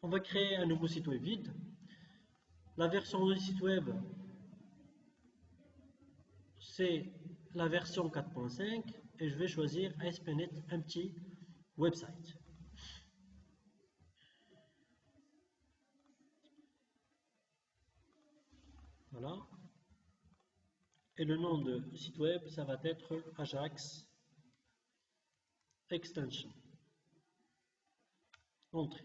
on va créer un nouveau site web vide. La version du site web, c'est la version 4.5 et je vais choisir ASP.NET Empty Website. Voilà. Et le nom de site web, ça va être Ajax Extension. Entrée.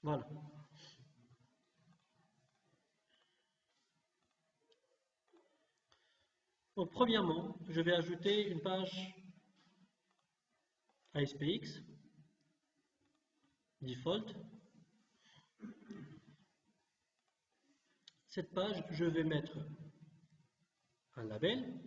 Voilà. Donc, premièrement, je vais ajouter une page ASPX default. Cette page, je vais mettre un label.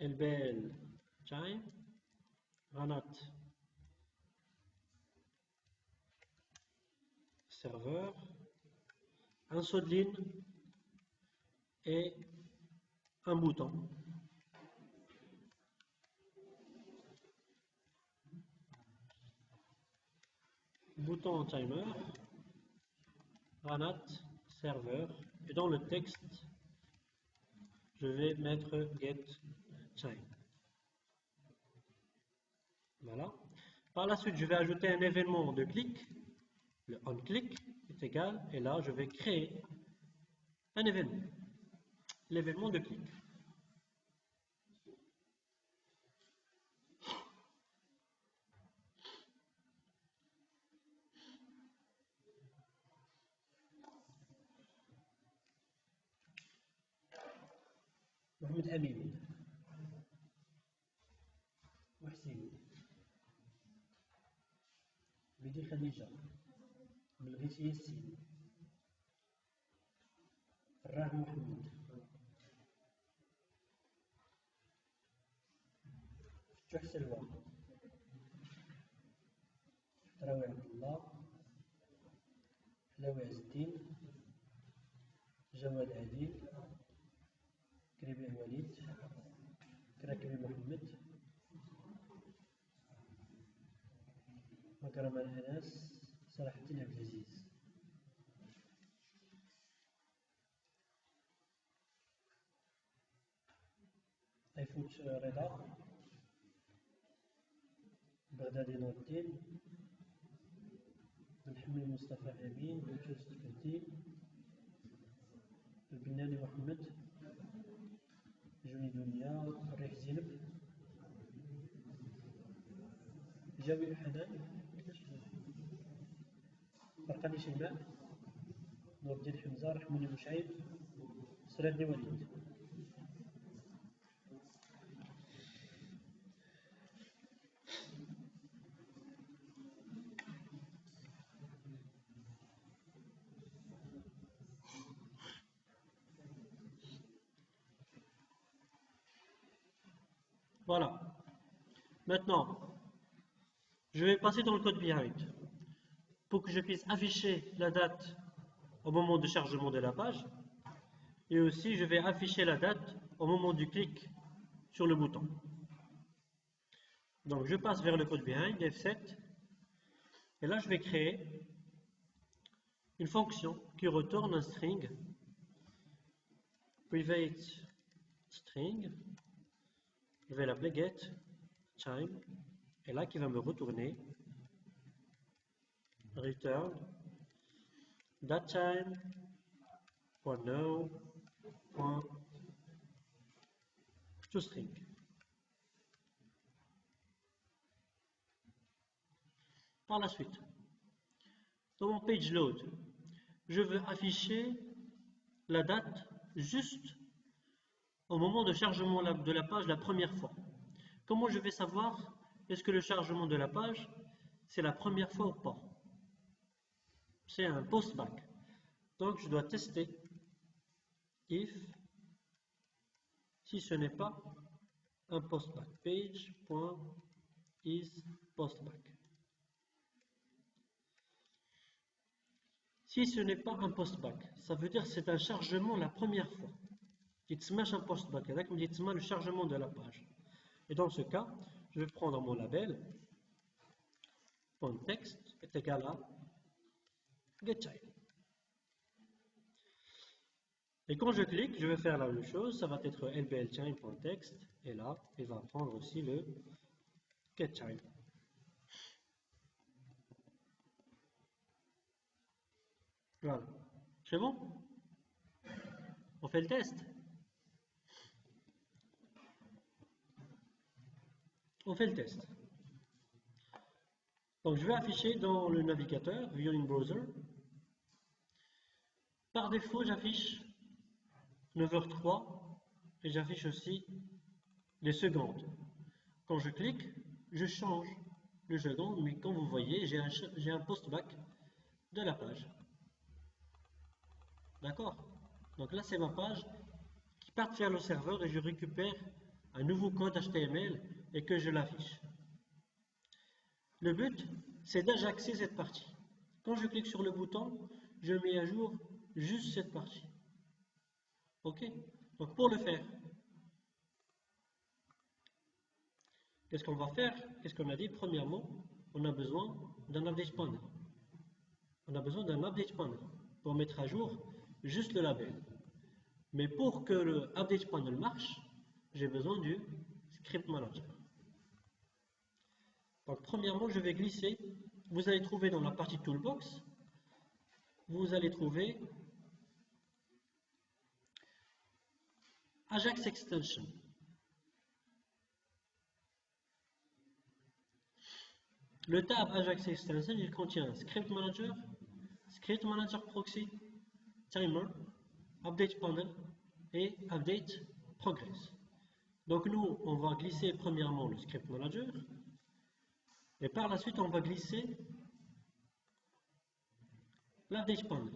LBL Chime, Ranat serveur, un saut de ligne et un bouton. Bouton timer, Ranat serveur, et dans le texte, je vais mettre get chime. Voilà. Par la suite, je vais ajouter un événement de clic. Le onClick est égal, et là, je vais créer un événement. L'événement de clic. Mohamed Amin. Wahsin. Bidi Khadija. Belghiti Yassine. Rah Mohamed. فتوح سلوى. تراوي عبد الله. حلاوي عز الدين. جواد عديل. كريبي وليد. كراكبي محمد. مكرم الأناس. صلاح الدين عبد العزيز. طيفوت رضا. بغدادي نور الدين. بنحمي مصطفى أمين. بوتوس الفتي. البناني محمد. جوني دنيا. الريح زينب. جاوي الحنان. فرقاني شيماء. نور الدين حمزة. رحموني مشعيب. سرادني وليد. Voilà. Maintenant, je vais passer dans le code behind pour que je puisse afficher la date au moment de chargement de la page, et aussi je vais afficher la date au moment du clic sur le bouton. Donc je passe vers le code behind, F7, et là je vais créer une fonction qui retourne un string, private string, je vais l'appeler get chime, et là qui va me retourner return datachime.now.toString. Par la suite, dans mon page load, je veux afficher la date juste au moment de chargement de la page la première fois. Comment je vais savoir est-ce que le chargement de la page c'est la première fois ou pas? C'est un postback. Donc je dois tester if si ce n'est pas un postback. Page.isPostback. Si ce n'est pas un post-back, ça veut dire que c'est un chargement la première fois. يتسماش un post-back, هذاك اللي يتسمى le chargement de la page. Et dans ce cas, je vais prendre mon label, .text est égal à getChild. Et quand je clique, je vais faire la même chose, ça va être lblchain.text, et là, il va prendre aussi le getChild. Voilà. C'est bon? On fait le test? On fait le test. Donc je vais afficher dans le navigateur, Viewing Browser. Par défaut, j'affiche 9h03 et j'affiche aussi les secondes. Quand je clique, je change le seconde, mais comme vous voyez, j'ai un post-back de la page. D'accord? Donc là, c'est ma page qui part vers le serveur et je récupère un nouveau code HTML et que je l'affiche. Le but, c'est d'ajaxer cette partie. Quand je clique sur le bouton, je mets à jour juste cette partie. Ok? Donc pour le faire, qu'est-ce qu'on va faire? Qu'est-ce qu'on a dit? Premièrement, on a besoin d'un update panel. On a besoin d'un update panel pour mettre à jour juste le label. Mais pour que le update panel marche, j'ai besoin du script manager. Donc premièrement, je vais glisser. Vous allez trouver dans la partie toolbox, vous allez trouver Ajax Extension. Le tab Ajax Extension, il contient Script Manager Proxy, Timer, Update Panel et Update Progress. Donc nous, on va glisser premièrement le Script Manager et par la suite, on va glisser l'Update Panel.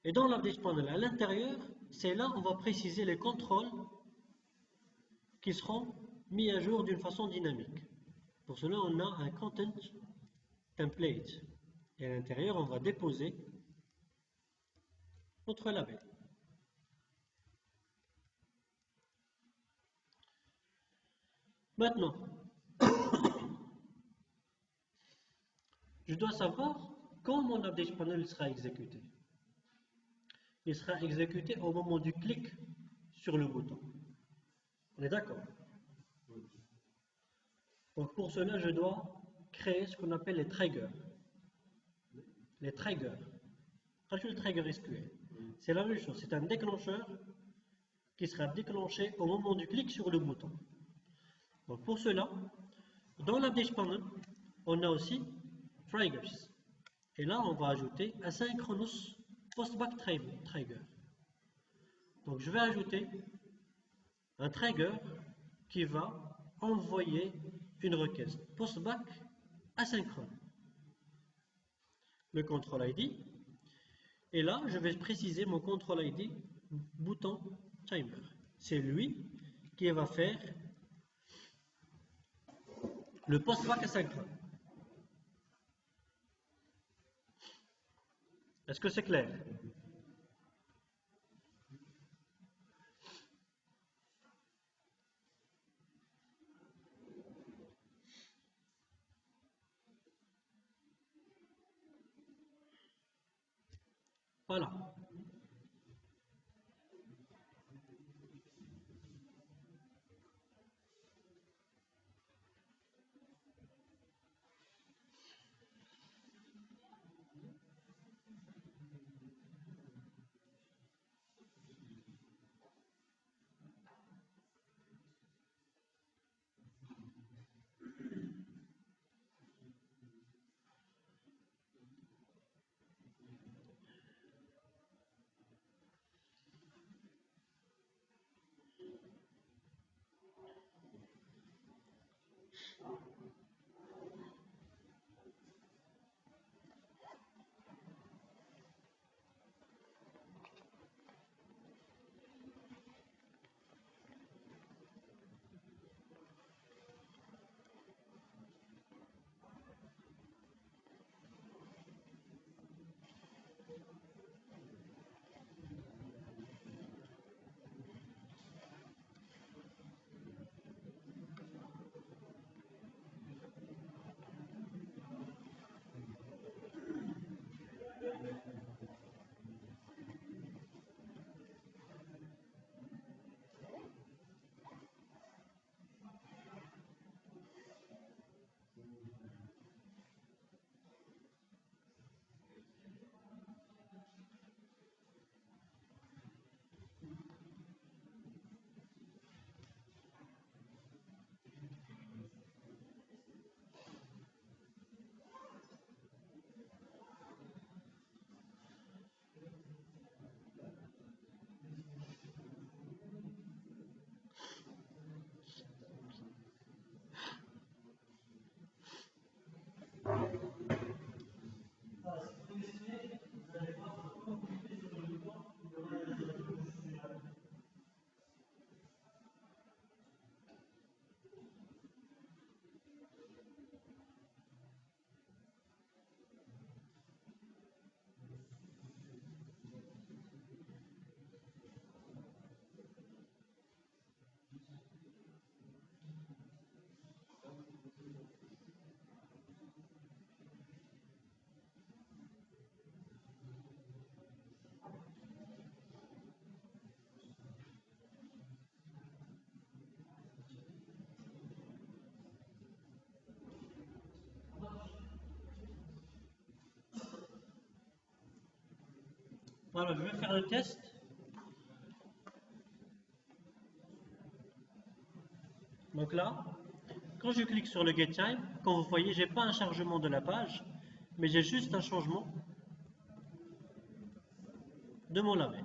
Et dans l'Update Panel, à l'intérieur, c'est là où on va préciser les contrôles qui seront mis à jour d'une façon dynamique. Pour cela, on a un Content Template. Et à l'intérieur, on va déposer notre label. Maintenant, je dois savoir quand mon update panel sera exécuté. Il sera exécuté au moment du clic sur le bouton. On est d'accord? Donc pour cela, je dois créer ce qu'on appelle les triggers. Les triggers. Le trigger SQL. C'est la même chose, c'est un déclencheur qui sera déclenché au moment du clic sur le bouton. Donc pour cela, dans l'update panel, on a aussi triggers. Et là, on va ajouter asynchronous postback trigger. Donc je vais ajouter un trigger qui va envoyer une requête postback asynchrone. Le control ID. Et là, je vais préciser mon control ID bouton timer. C'est lui qui va faire le postback asynchrone. Est-ce que c'est clair? Voilà. Alors, je vais faire un test. Donc là, quand je clique sur le GetTime, comme vous voyez, j'ai pas un chargement de la page, mais j'ai juste un changement de mon label.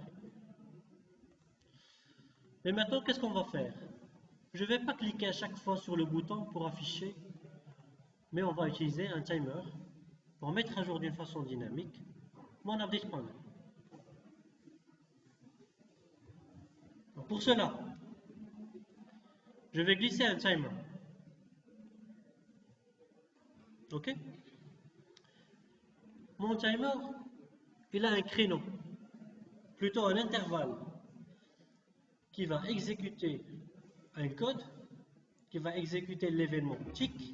Mais maintenant, qu'est-ce qu'on va faire? Je ne vais pas cliquer à chaque fois sur le bouton pour afficher, mais on va utiliser un timer pour mettre à jour d'une façon dynamique mon update panel. Pour cela, je vais glisser un timer. Ok? Mon timer, il a un créneau, plutôt un intervalle, qui va exécuter un code, qui va exécuter l'événement tick,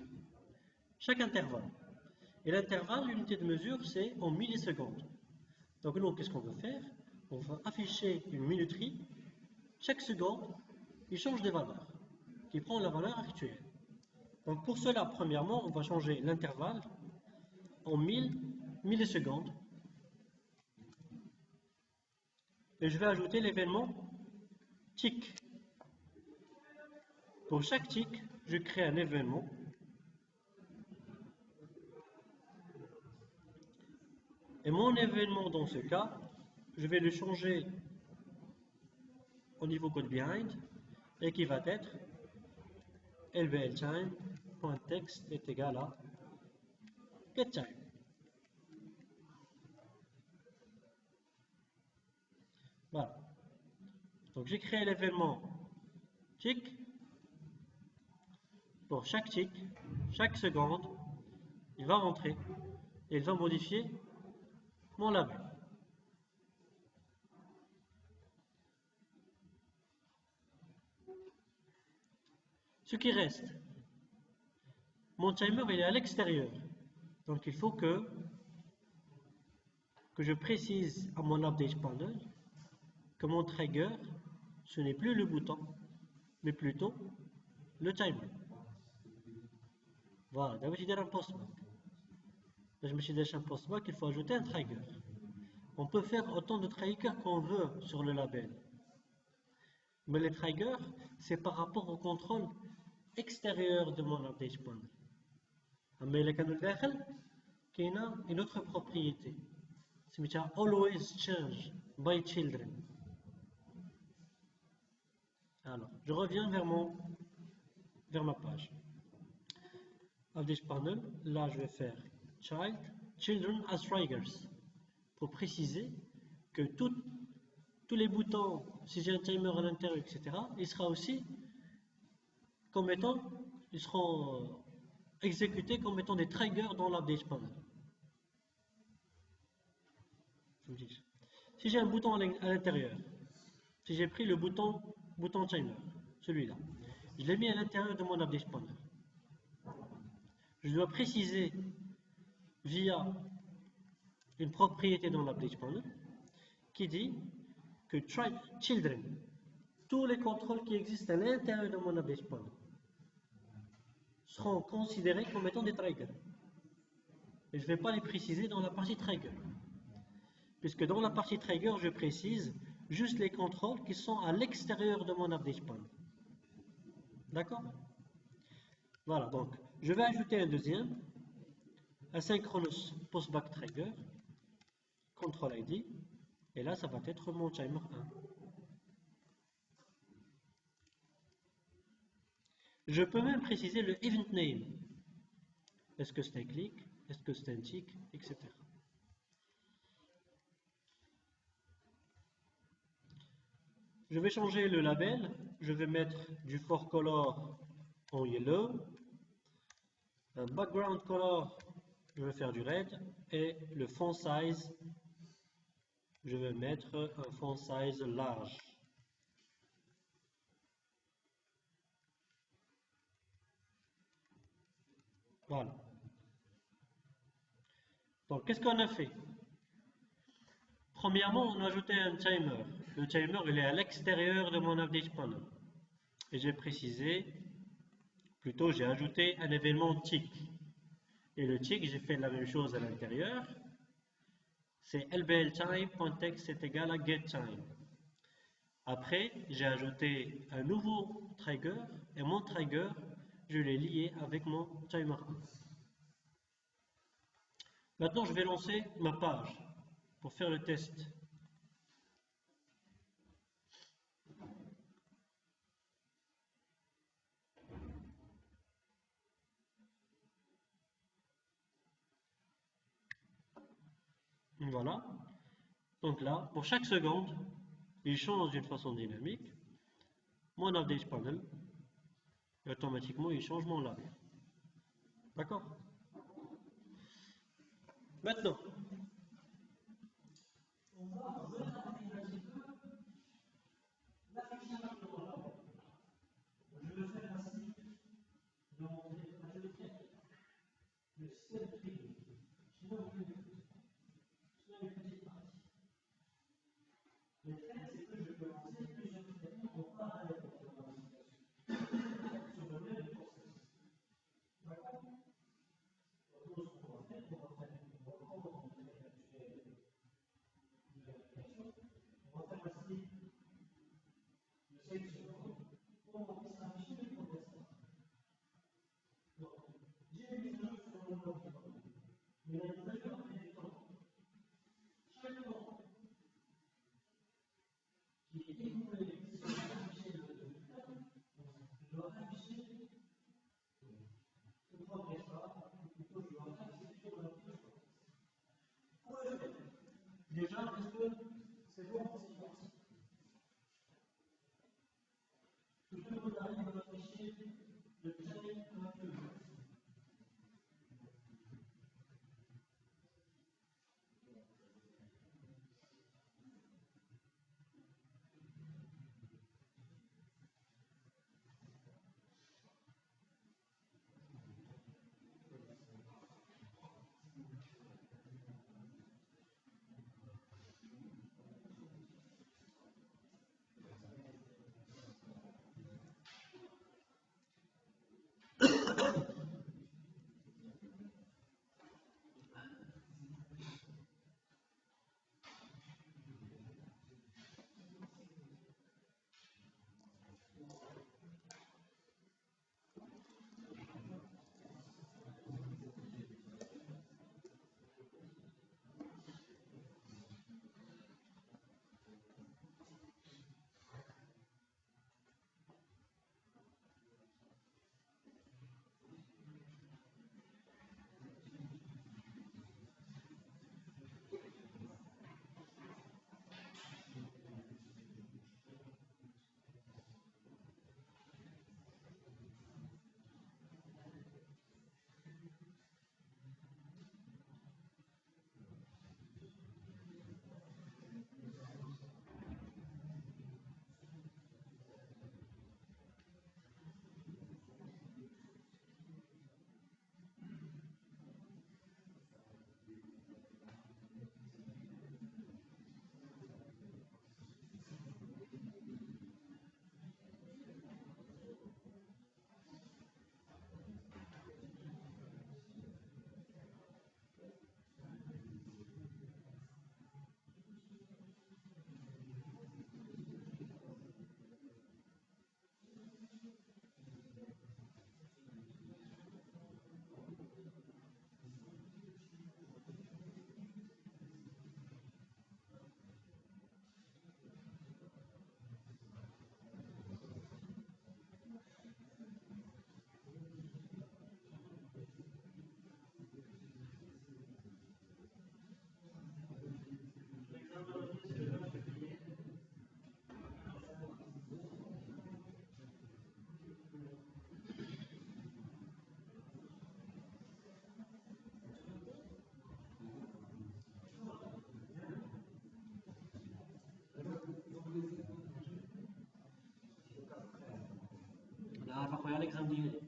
chaque intervalle. Et l'intervalle, l'unité de mesure, c'est en millisecondes. Donc nous, qu'est-ce qu'on veut faire? On va afficher une minuterie. Chaque seconde, il change des valeurs, qui prend la valeur actuelle. Donc pour cela, premièrement, on va changer l'intervalle en 1000 millisecondes. Et je vais ajouter l'événement tick. Pour chaque tick, je crée un événement. Et mon événement dans ce cas, je vais le changer au niveau code behind et qui va être lbltime.text est égal à getTime. Voilà. Donc j'ai créé l'événement tick. Pour chaque tick, chaque seconde, il va rentrer et il va modifier mon label. Ce qui reste, mon timer il est à l'extérieur. Donc il faut que je précise à mon update panel que mon trigger, ce n'est plus le bouton, mais plutôt le timer. Voilà, d'abord je dirais un postback. Je me suis dit un postback, il faut ajouter un trigger. On peut faire autant de triggers qu'on veut sur le label. Mais les triggers, c'est par rapport au contrôle extérieur de mon update panel. Mais les canaux d'Akhel, qui a une autre propriété. C'est always change by children. Alors, je reviens vers ma page. Update panel, là je vais faire children as triggers pour préciser que tous les boutons, si j'ai un timer à l'intérieur, etc., il sera aussi comme étant, ils seront exécutés comme étant des triggers dans l'update panel. Si j'ai un bouton à l'intérieur, si j'ai pris le bouton timer, celui-là, je l'ai mis à l'intérieur de mon update panel. Je dois préciser via une propriété dans l'update panel qui dit que children, tous les contrôles qui existent à l'intérieur de mon update panel seront considérés comme étant des triggers. Et je ne vais pas les préciser dans la partie trigger. Puisque dans la partie trigger, je précise juste les contrôles qui sont à l'extérieur de mon update panel. D'accord? Voilà, donc je vais ajouter un deuxième, asynchronous postback trigger, control ID, et là ça va être mon timer 1. Je peux même préciser le event name. Est-ce que c'est un clic? Est-ce que c'est un tick? Etc. Je vais changer le label. Je vais mettre du forecolor en yellow. Un background color, je vais faire du red. Et le font size, je vais mettre un font size large. Voilà. Donc, qu'est-ce qu'on a fait? Premièrement, on a ajouté un timer. Le timer, il est à l'extérieur de mon update panel. Et j'ai précisé, plutôt j'ai ajouté un événement tick. Et le tick, j'ai fait la même chose à l'intérieur. c'est lbltime.text est égal à getTime. Après, j'ai ajouté un nouveau trigger et mon trigger, je l'ai lié avec mon timer. Maintenant, je vais lancer ma page pour faire le test. Voilà. Donc là, pour chaque seconde, il change d'une façon dynamique. Mon update panel, et automatiquement, il change mon lab. D'accord? Maintenant, on va regarder un petit peu l'affichage de mon lab. Je vais faire ainsi de montrer le système privé. Sinon, une petite partie. Le fait, c'est que je peux lancer plusieurs traitements en parallèle sur le même process. D'accord? Donc, ce qu'on va faire, on va prendre l'application, on va faire ainsi le 5 secondes, on va s'afficher le progresseur. Donc, j'ai mis un jeu sur le mode, mais la trigger est du temps. Chaque temps qui est écoulé sur l'afficher le résultat, je dois afficher le progresseur, ou plutôt je dois afficher sur le progresseur. Pour le faire, déjà, est-ce que c'est bon pour silence? Tout le monde arrive à afficher le time actuel. لا فخويا ليكزام ديالي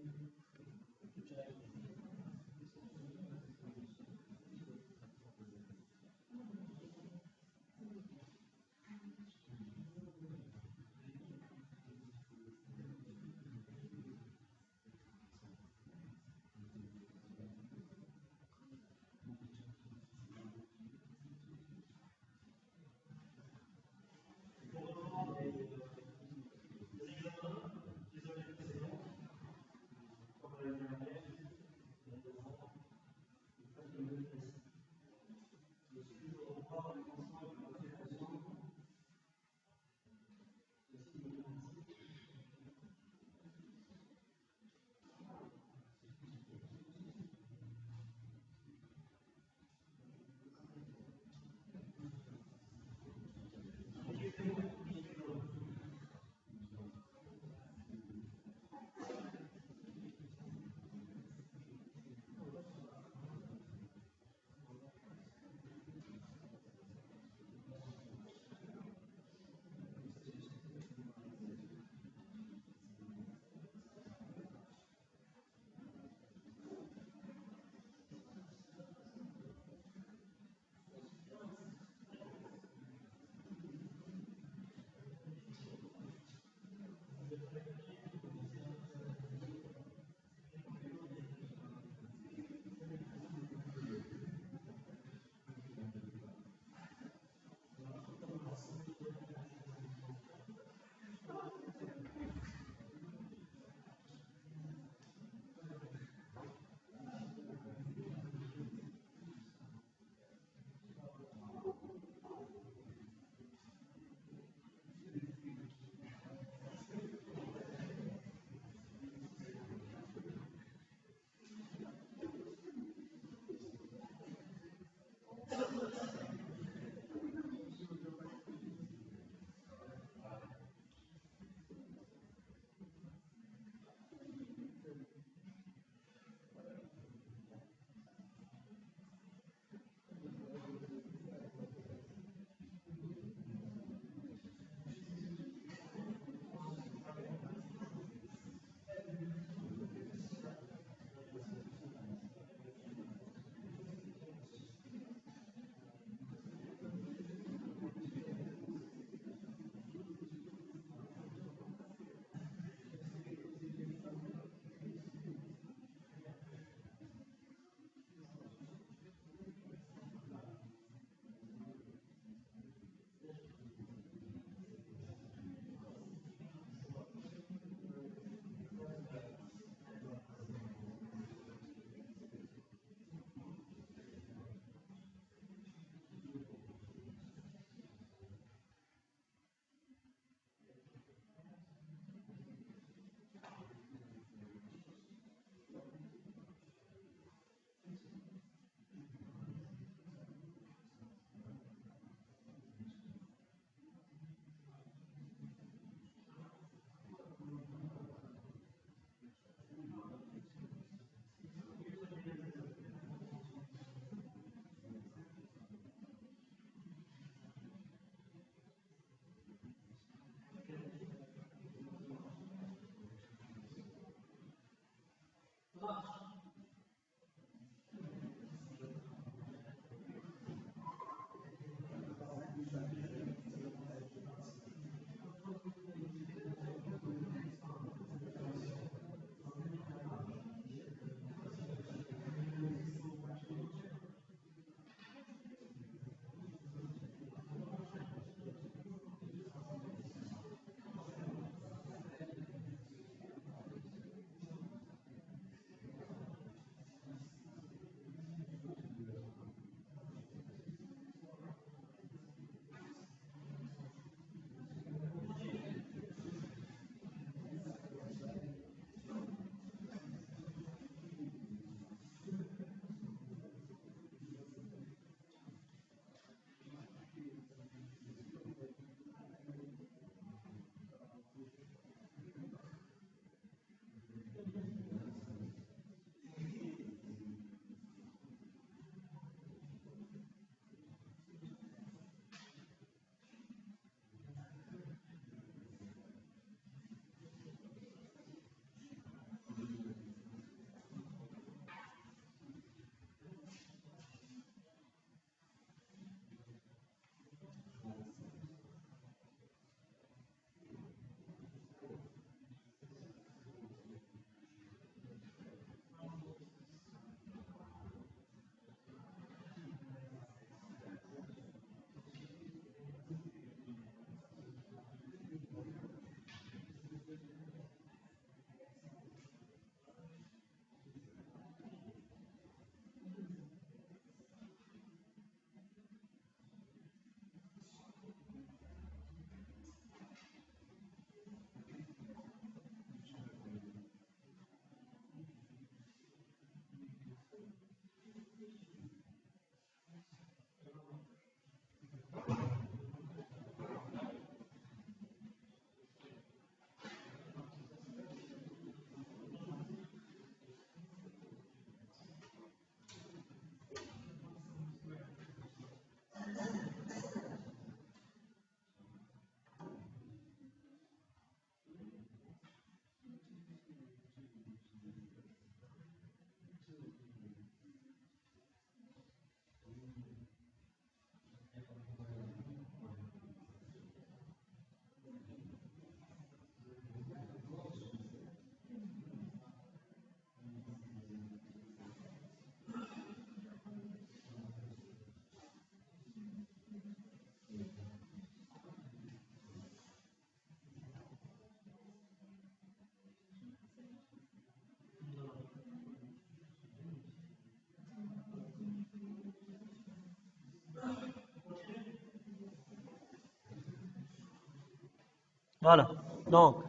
Voilà. Donc,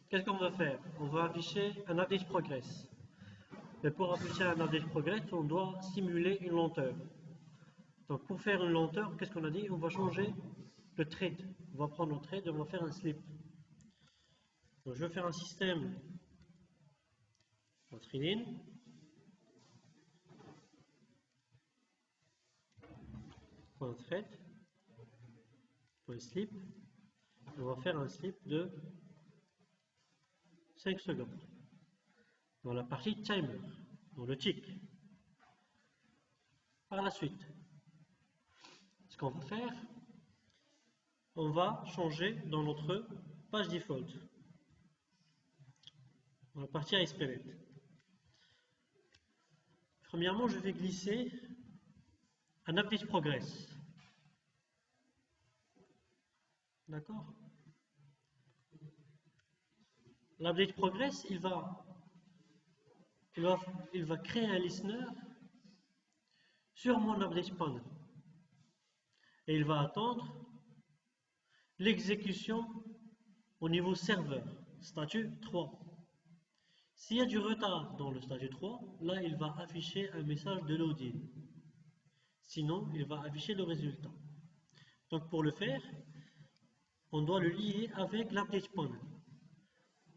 qu'est-ce qu'on va faire? On va afficher un update progress. Mais pour afficher un update progress, on doit simuler une lenteur. Donc, pour faire une lenteur, qu'est-ce qu'on a dit? On va changer le thread. On va prendre le thread et on va faire un slip. Donc, je vais faire un système en threading. .thread, .slip. On va faire un slip de 5 secondes dans la partie timer, dans le tick. Par la suite, ce qu'on va faire, on va changer dans notre page default, dans la partie ASP.NET. Premièrement, je vais glisser un update progress. D'accord? L'update progress, il va créer un listener sur mon update panel. Et il va attendre l'exécution au niveau serveur, statut 3. S'il y a du retard dans le statut 3, là il va afficher un message de loading. Sinon, il va afficher le résultat. Donc pour le faire, on doit le lier avec l'update panel.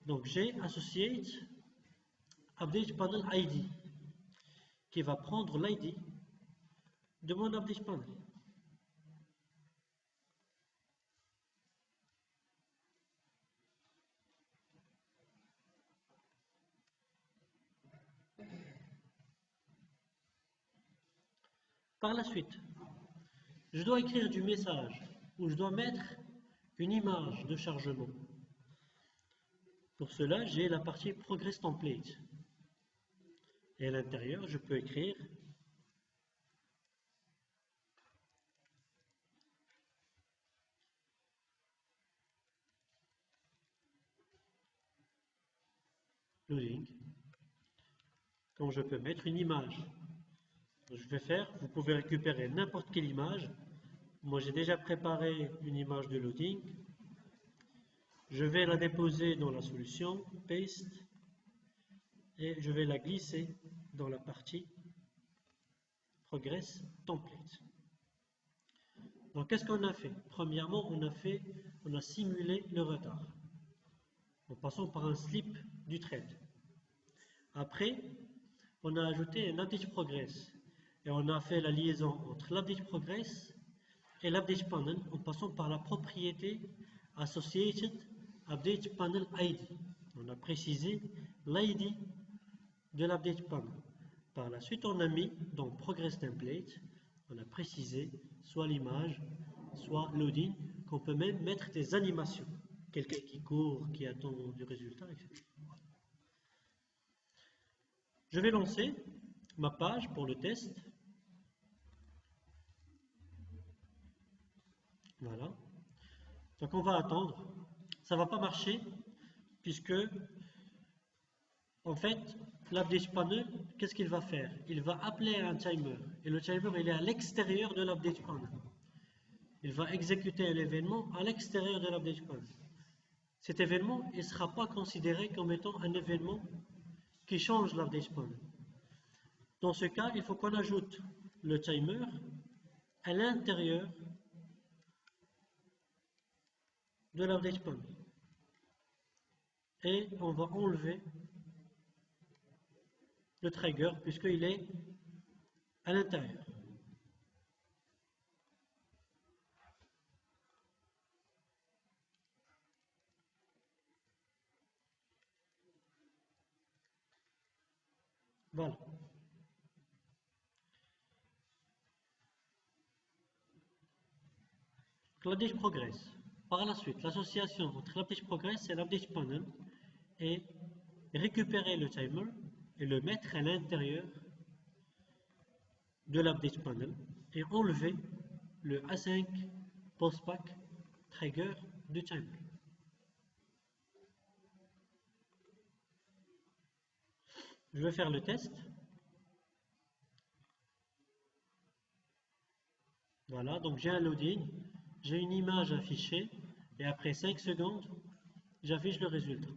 Donc j'ai associate update panel ID qui va prendre l'ID de mon update panel. Par la suite, je dois écrire du message où je dois mettre une image de chargement. Pour cela, j'ai la partie Progress Template. Et à l'intérieur, je peux écrire loading, comme je peux mettre une image. Je vais faire, vous pouvez récupérer n'importe quelle image. Moi, j'ai déjà préparé une image de loading. Je vais la déposer dans la solution, paste, et je vais la glisser dans la partie Progress Template. Donc, qu'est-ce qu'on a fait? Premièrement, on a simulé le retard en passant par un slip du thread. Après, on a ajouté un update progress et on a fait la liaison entre l'update progress et l'update panel en passant par la propriété associated update panel ID. On a précisé l'ID de l'update panel. Par la suite, on a mis dans progress template, on a précisé soit l'image, soit loading, qu'on peut même mettre des animations. Quelqu'un qui court, qui attend du résultat, etc. Je vais lancer ma page pour le test. Voilà. Donc on va attendre. Ça ne va pas marcher puisque, en fait, l'update panel, qu'est-ce qu'il va faire? Il va appeler un timer. Et le timer, il est à l'extérieur de l'update panel. Il va exécuter un événement à l'extérieur de l'update panel. Cet événement, il ne sera pas considéré comme étant un événement qui change l'update panel. Dans ce cas, il faut qu'on ajoute le timer à l'intérieur de l'update panel. Et on va enlever le trigger puisqu'il est à l'intérieur. Voilà. L'update progress. Par la suite, l'association entre l'update progress et l'update panel est récupérer le timer et le mettre à l'intérieur de l'update panel et enlever le async postpack trigger du timer. Je vais faire le test. Voilà, donc j'ai un loading, j'ai une image affichée, Et après 5 secondes, j'affiche le résultat.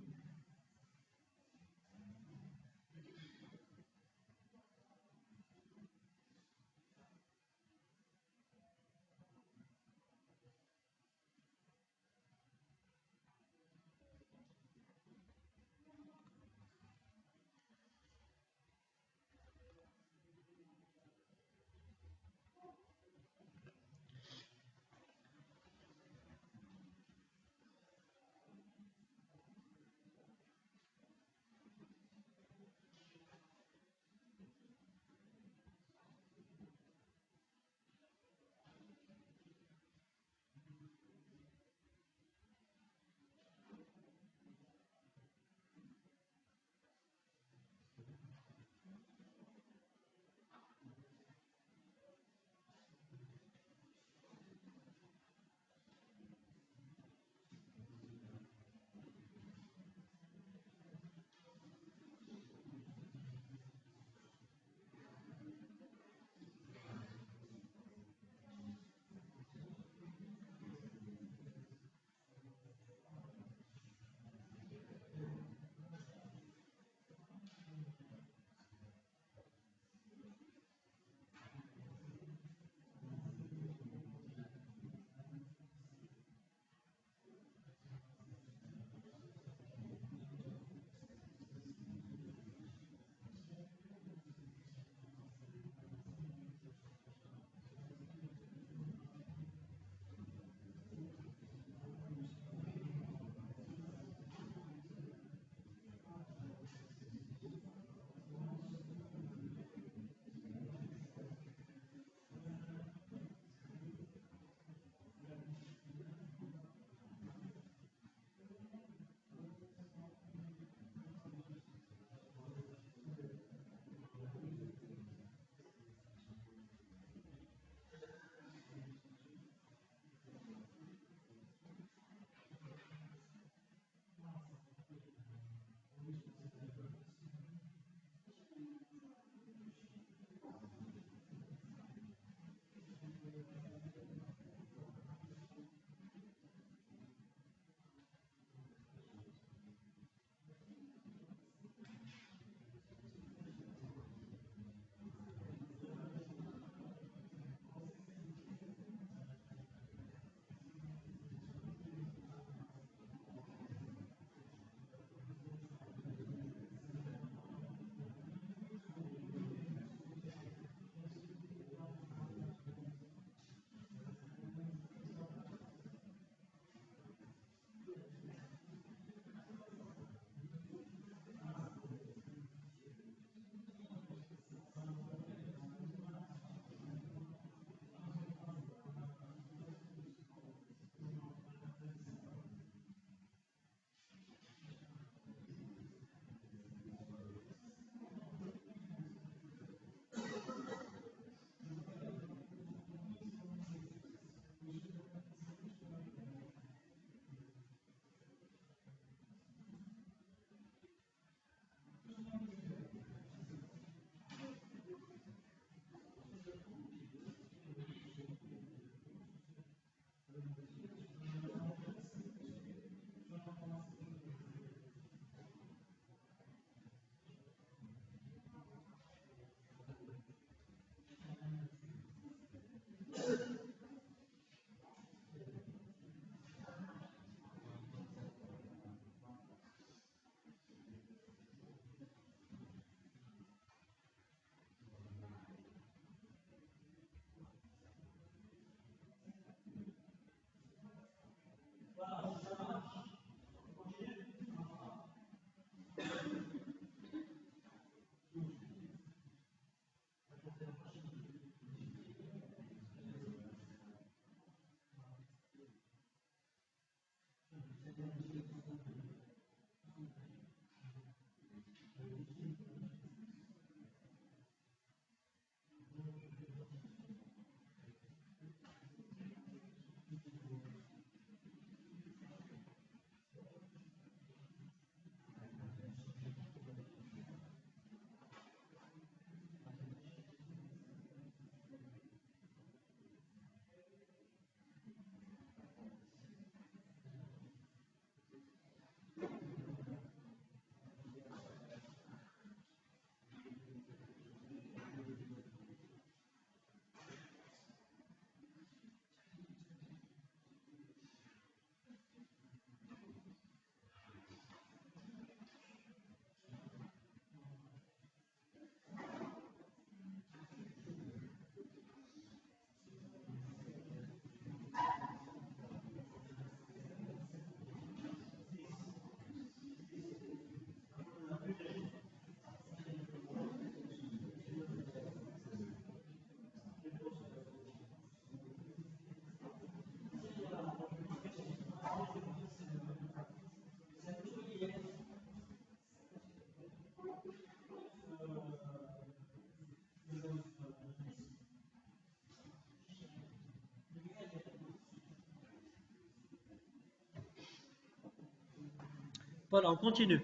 Voilà, on continue.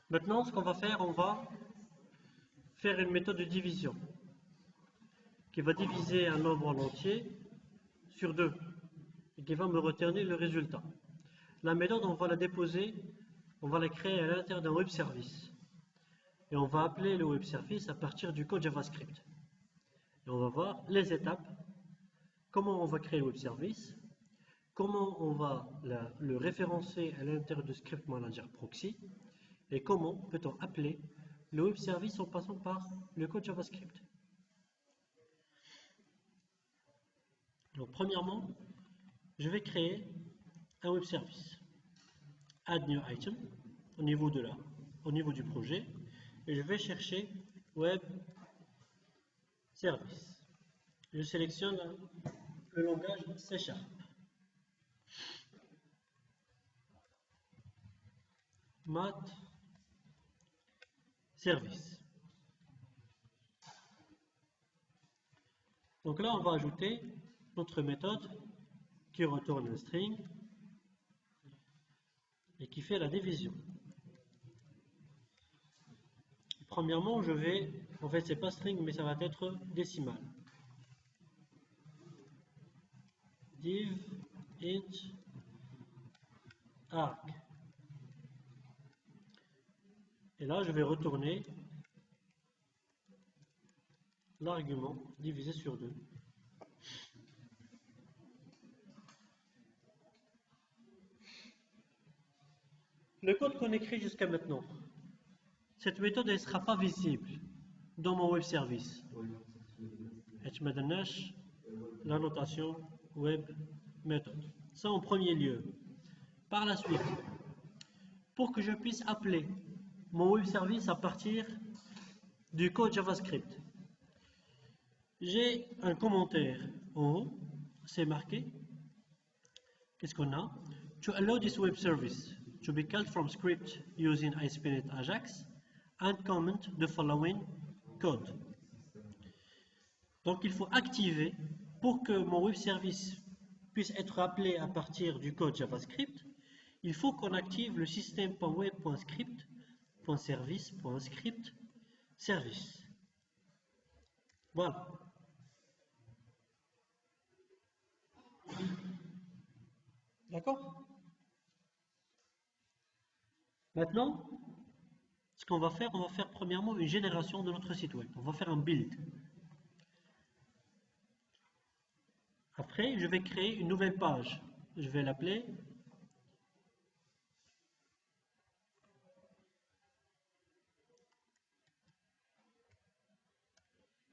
Maintenant, ce qu'on va faire, on va faire une méthode de division qui va diviser un nombre en entier sur 2 et qui va me retourner le résultat. La méthode, on va la déposer, on va la créer à l'intérieur d'un web service. Et on va appeler le web service à partir du code JavaScript. Et on va voir les étapes, comment on va créer le web service, comment on va le référencer à l'intérieur du script manager proxy, et comment peut-on appeler le web service en passant par le code JavaScript. Donc premièrement, je vais créer un web service. Add new item au niveau du projet, et je vais chercher web service. Je sélectionne le langage C#. Math service. Donc là, on va ajouter notre méthode qui retourne un string et qui fait la division. Premièrement, en fait, c'est pas string, mais ça va être décimal. Div int arg. Et là, je vais retourner l'argument divisé sur 2. Le code qu'on écrit jusqu'à maintenant, cette méthode ne sera pas visible dans mon web service. La notation web méthode. Ça en premier lieu. Par la suite, pour que je puisse appeler mon web service à partir du code JavaScript, j'ai un commentaire en haut, c'est marqué. Qu'est-ce qu'on a? To allow this web service to be called from script using ASP.NET Ajax and comment the following code. Donc il faut activer, pour que mon web service puisse être appelé à partir du code JavaScript, il faut qu'on active le système.web.script.service.script service. Voilà. D'accord? Maintenant, ce qu'on va faire, premièrement une génération de notre site web. On va faire un build. Après, je vais créer une nouvelle page. Je vais l'appeler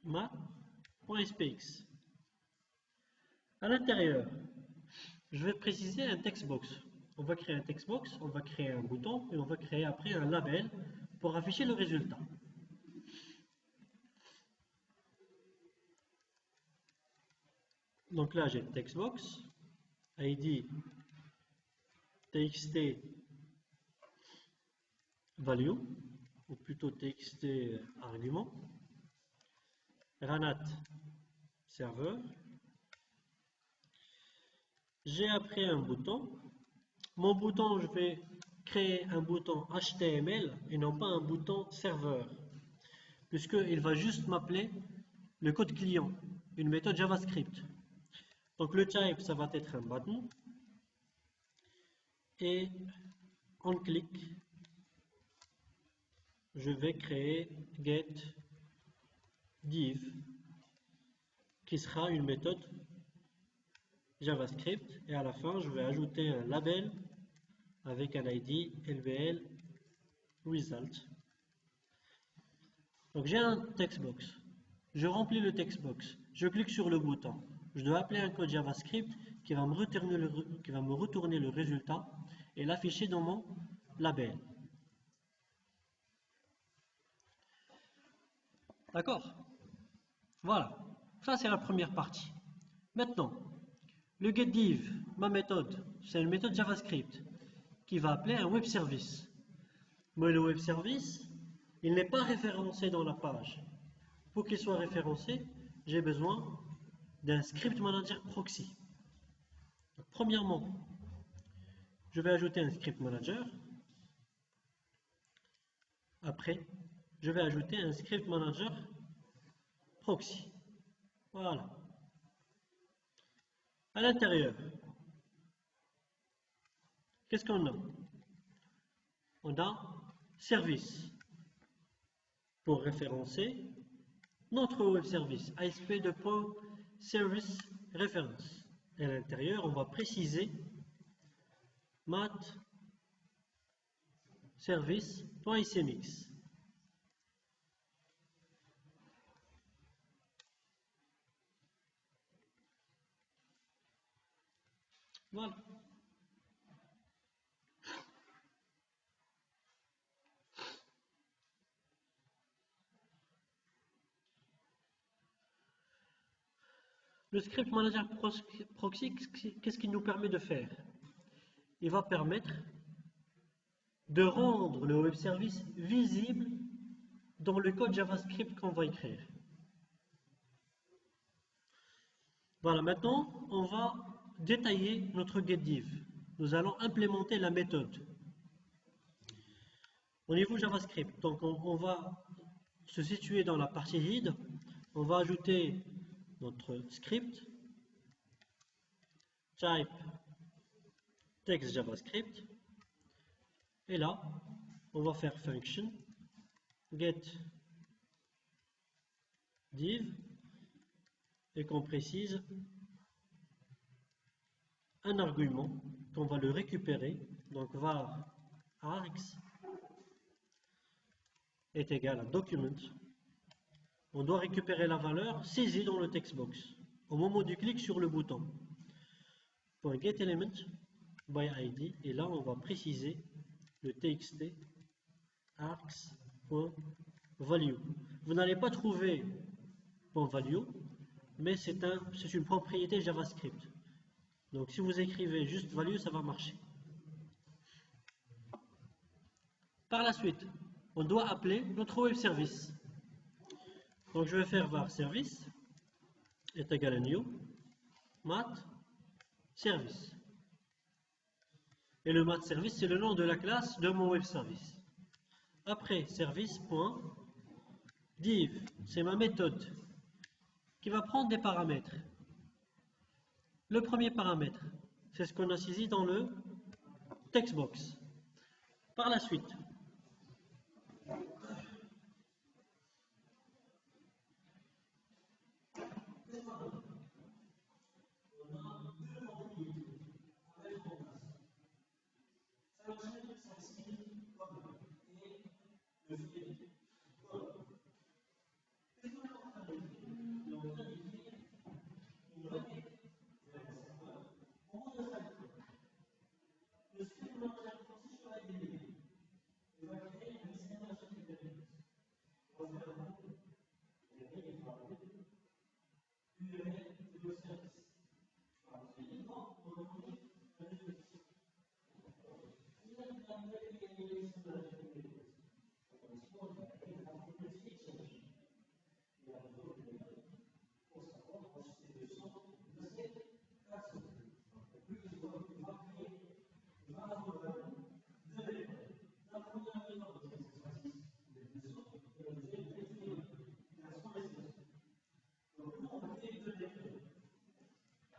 ma.spx. À l'intérieur, je vais préciser un textbox. On va créer un textbox, on va créer un bouton et on va créer après un label pour afficher le résultat. Donc là, j'ai le textbox, ID txt value, ou plutôt txt argument, ranat serveur. J'ai après un bouton. Mon bouton, je vais créer un bouton HTML et non pas un bouton serveur, puisqu'il va juste m'appeler le code client, une méthode JavaScript. Donc le type, ça va être un button. Et on clique, je vais créer getDiv, qui sera une méthode JavaScript. Et à la fin, je vais ajouter un label avec un ID LBL result. Donc j'ai un textbox. Je remplis le textbox. Je clique sur le bouton. Je dois appeler un code JavaScript qui va me retourner le résultat et l'afficher dans mon label. D'accord? Voilà. Ça, c'est la première partie. Maintenant, le getDiv, ma méthode, c'est une méthode JavaScript qui va appeler un web service. Mais le web service, il n'est pas référencé dans la page. Pour qu'il soit référencé, j'ai besoin d'un script manager proxy. Donc, premièrement, je vais ajouter un script manager. Après, je vais ajouter un script manager proxy. Voilà. À l'intérieur, qu'est-ce qu'on a? On a service pour référencer notre web service, ASP.service référence. Et à l'intérieur, on va préciser mat service.icmx. Voilà. Le script manager proxy, qu'est-ce qu'il nous permet de faire? Il va permettre de rendre le web service visible dans le code JavaScript qu'on va écrire. Voilà, maintenant, on va détailler notre getDiv. Nous allons implémenter la méthode. Au niveau JavaScript, donc on va se situer dans la partie head. On va ajouter notre script type text JavaScript. Et là, on va faire function get div et qu'on précise un argument qu'on va le récupérer. Donc var args est égal à document. On doit récupérer la valeur saisie dans le textbox au moment du clic sur le bouton. .getElement by id, et là on va préciser le txt args.value. Vous n'allez pas trouver .value, mais c'est une propriété JavaScript. Donc si vous écrivez juste value, ça va marcher. Par la suite, on doit appeler notre web service. Donc je vais faire var service est égal à new mat service. Et le mat service, c'est le nom de la classe de mon web service. Après service.div, c'est ma méthode qui va prendre des paramètres. Le premier paramètre, c'est ce qu'on a saisi dans le textbox. Par la suite,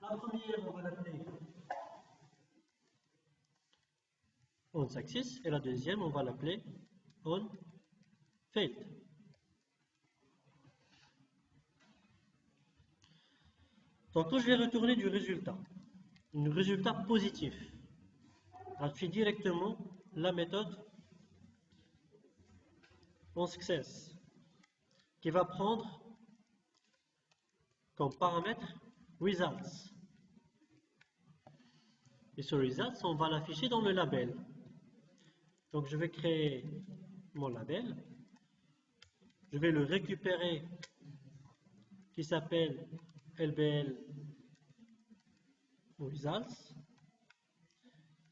la première, on va l'appeler onSuccess et la deuxième, on va l'appeler onFailed. Donc quand je vais retourner du résultat, un résultat positif, j'appuie directement la méthode onSuccess qui va prendre comme paramètre results. Et ce results, on va l'afficher dans le label. Donc je vais créer mon label, je vais le récupérer qui s'appelle LBL results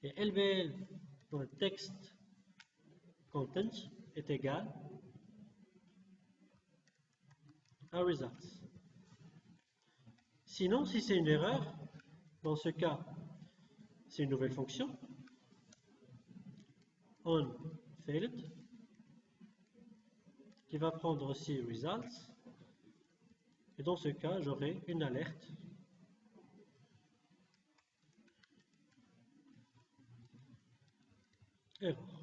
et LBL dans le texte content est égal à results. Sinon, si c'est une erreur, dans ce cas, c'est une nouvelle fonction on failed, qui va prendre aussi results, et dans ce cas, j'aurai une alerte error.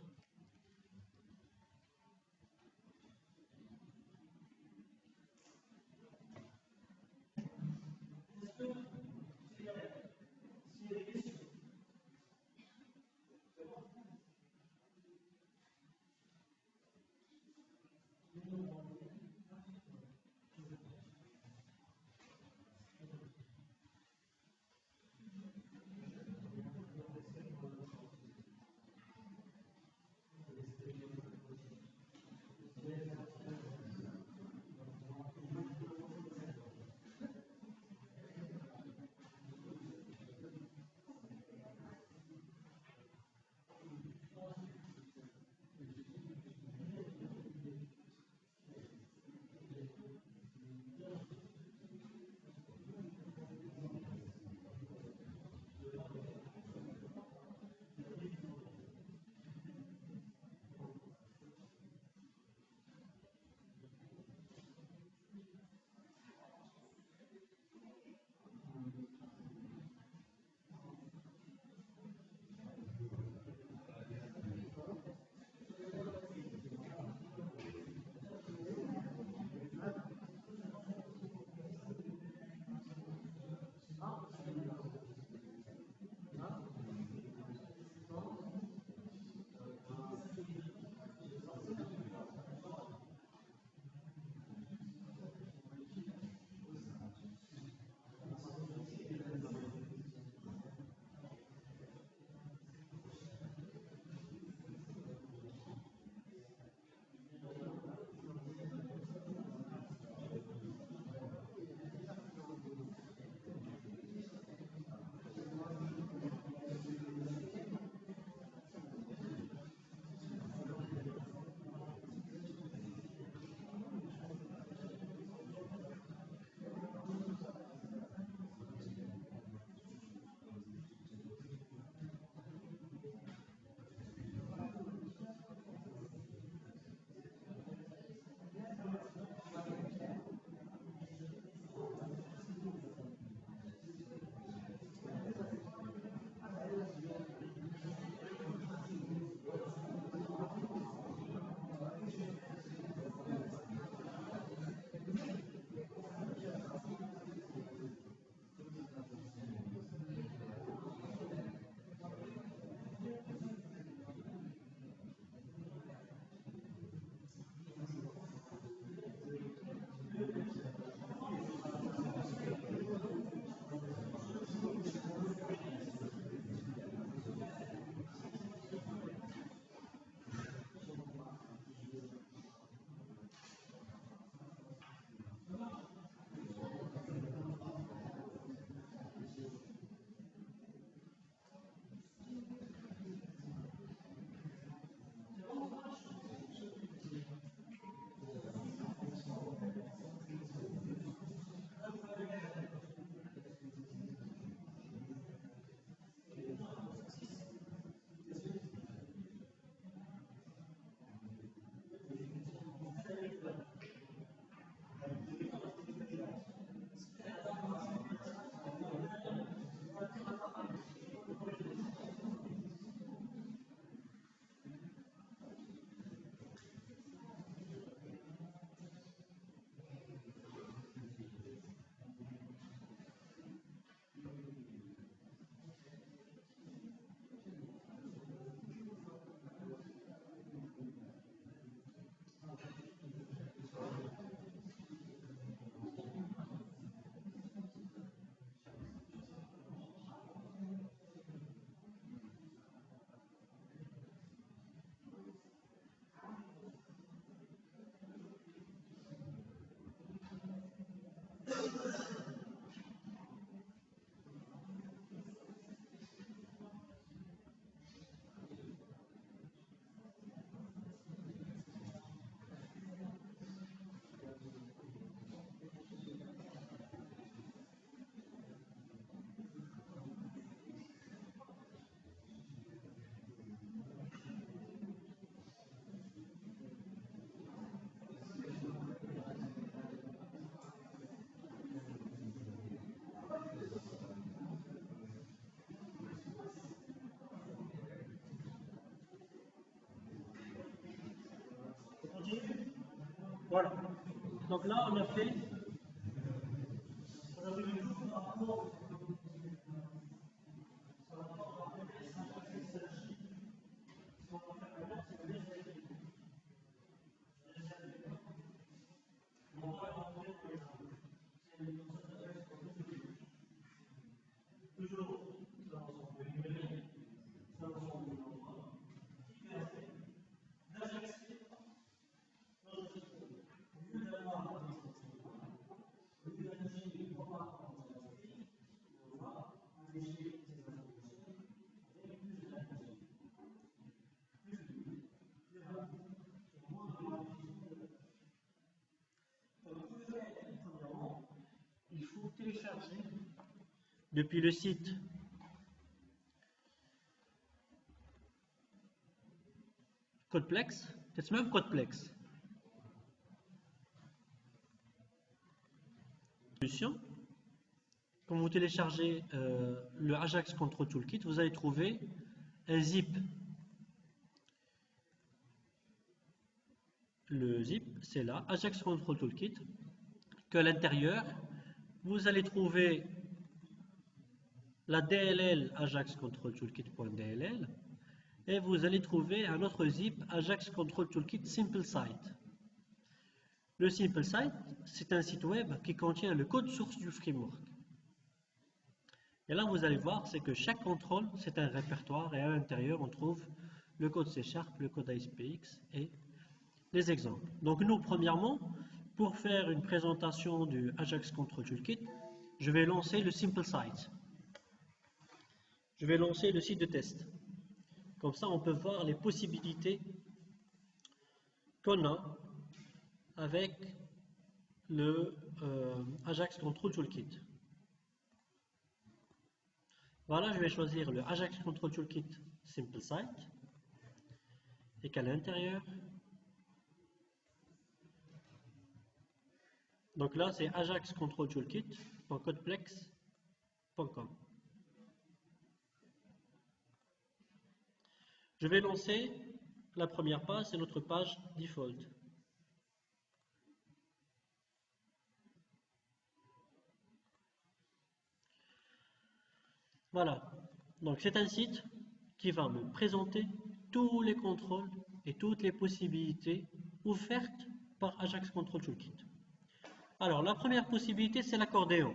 Voilà. Donc là, on a fait. Il faut télécharger depuis le site Codeplex, peut-être même Codeplex. Quand vous téléchargez le Ajax Control Toolkit, vous allez trouver un zip. Le zip, c'est là, Ajax Control Toolkit, qu'à l'intérieur, vous allez trouver la DLL Ajax Control Toolkit.dll et vous allez trouver un autre zip Ajax Control Toolkit Simple Site. Le Simple Site, c'est un site web qui contient le code source du framework. Et là, vous allez voir, c'est que chaque contrôle, c'est un répertoire et à l'intérieur, on trouve le code C#, le code ASPX et les exemples. Donc nous, premièrement, pour faire une présentation du Ajax Control Toolkit, je vais lancer le Simple Site. Je vais lancer le site de test. Comme ça, on peut voir les possibilités qu'on a avec le Ajax Control Toolkit. Voilà, je vais choisir le Ajax Control Toolkit Simple Site et qu'à l'intérieur, donc là c'est Ajax Control Toolkit.codeplex.com. Je vais lancer la première page, c'est notre page default. Voilà, donc c'est un site qui va me présenter tous les contrôles et toutes les possibilités offertes par Ajax Control Toolkit. Alors, la première possibilité, c'est l'accordéon.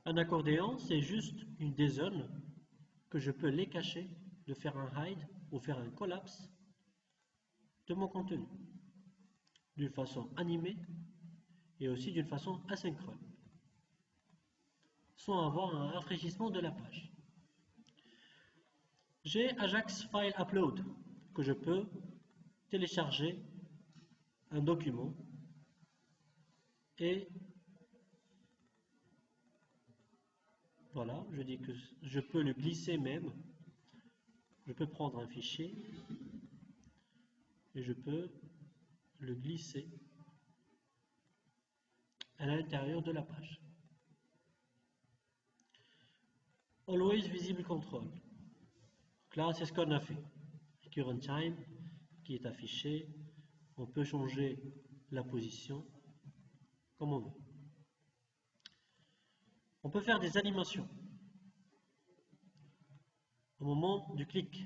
Un accordéon, c'est juste une des zones que je peux les cacher, de faire un hide ou faire un collapse de mon contenu, d'une façon animée et aussi d'une façon asynchrone, sans avoir un rafraîchissement de la page. J'ai Ajax File Upload, que je peux télécharger un document et voilà, je dis que je peux le glisser même. Je peux prendre un fichier et je peux le glisser à l'intérieur de la page. Always Visible Control. Donc là, c'est ce qu'on a fait. Current Time qui est affiché. On peut changer la position comme on veut. On peut faire des animations au moment du clic.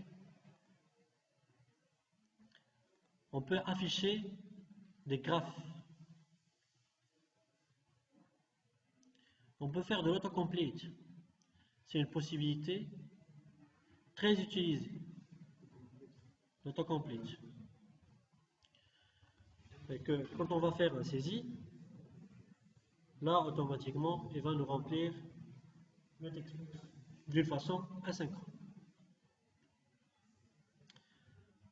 On peut afficher des graphes. On peut faire de l'autocomplete. C'est une possibilité très utilisée. L'autocomplete. Et que quand on va faire un saisie, là automatiquement il va nous remplir le texte d'une façon asynchrone.